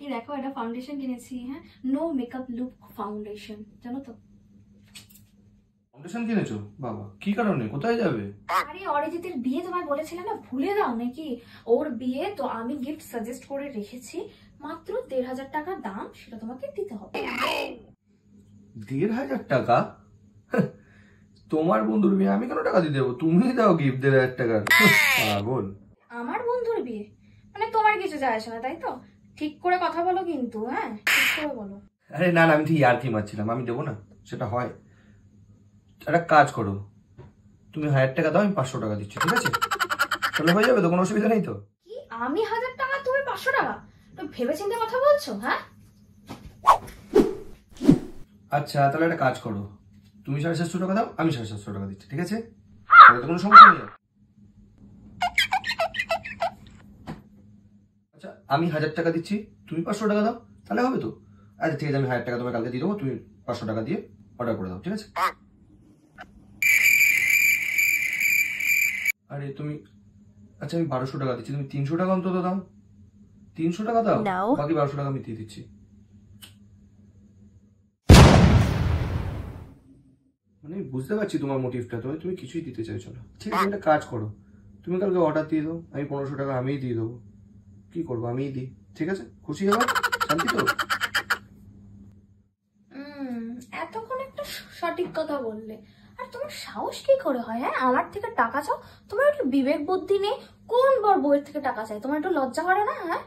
এই দেখো একটা ফাউন্ডেশন কিনেছি, হ্যাঁ, নো মেকআপ লুক ফাউন্ডেশন, জানো তো? ফাউন্ডেশন কিনেছো? বাবা, কি কারণে, কোথায় যাবে? আরে অরিজিতের বিয়ে তোমায় বলেছিলাম না, ভুলে দাও নাকি? ওর বিয়ে তো আমি গিফট সাজেস্ট করে রেখেছি, মাত্র ১,৫০০ টাকা দাম, সেটা তোমাকে দিতে হবে। ১,৫০০ টাকা? তোমার বন্ধুর বিয়ে আমি কেন টাকা দিয়ে দেবো? তুমি দাও গিফট ১,৫০০ টাকার। পাগল। আমার বন্ধুর বিয়ে মানে তোমার কিছু যায় আসে না, তাই তো? ঠিক করে কথা বলো কিন্তু, হ্যাঁ, ঠিক করে বলো। আরে না না, আমি ঠিক ইয়ার্কি মারছিলাম, আমি দেবো না, সেটা হয়। একটা কাজ করো, তুমি ১,০০০ টাকা দাও, আমি ৫০০ টাকা দিচ্ছি, ঠিক আছে? তাহলে হয়ে যাবে তো, কোনো অসুবিধা নেই তো? কি আমি ১,০০০ টাকা, তুমি ৫০০ টাকা? তুমি ভেবেচিন্তে কথা বলছো? হ্যাঁ আচ্ছা, তাহলে একটা কাজ করো, তুমি ৭৫০ টাকা দাও, আমি ৭৫০ টাকা দিচ্ছি, ঠিক আছে? তাহলে তো কোনো সমস্যা নেই। আচ্ছা, আমি ১,০০০ টাকা দিচ্ছি, তুমি ৫০০ টাকা দাও, তাহলে হবে তো? আচ্ছা ঠিক আছে, আমি ১,০০০ টাকা তোমায় কালকে দিয়ে দেবো, তুমি ৫০০ টাকা দিয়ে অর্ডার করে দাও, ঠিক আছে? আরে তুমি, আচ্ছা আমি ১২০০ টাকা দিচ্ছি, তুমি ৩০০ টাকা অন্তত দাও। ৩০০ টাকা দাও, বাকি ১২০০ টাকা আমি দিয়ে দিচ্ছি। মানে বুঝতে পারছি তোমার মোটিভটা, তুমি কিছুই দিতে চাইছো না। ঠিক আছে, একটা কাজ করো, তুমি কালকে অর্ডার দিয়ে দাও, আমি ১৫০০ টাকা আমিই দিয়ে দেবো। কি করবো, আমিই দিই, ঠিক আছে? খুশি হবে, শান্তি তো? এতক্ষণ একটা সঠিক কথা বললে, আর তোমার সাহস কি করে হয়, হ্যাঁ, আমার থেকে টাকা চাও? তোমার একটু বিবেক বুদ্ধি নেই? কোন বর বউয়ের থেকে টাকা চাই? তোমার একটু লজ্জা করে না? হ্যাঁ,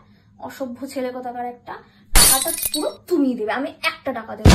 অসভ্য ছেলে কোথাকার একটা। টাকাটা পুরো তুমি দেবে, আমি একটা টাকা দেবো।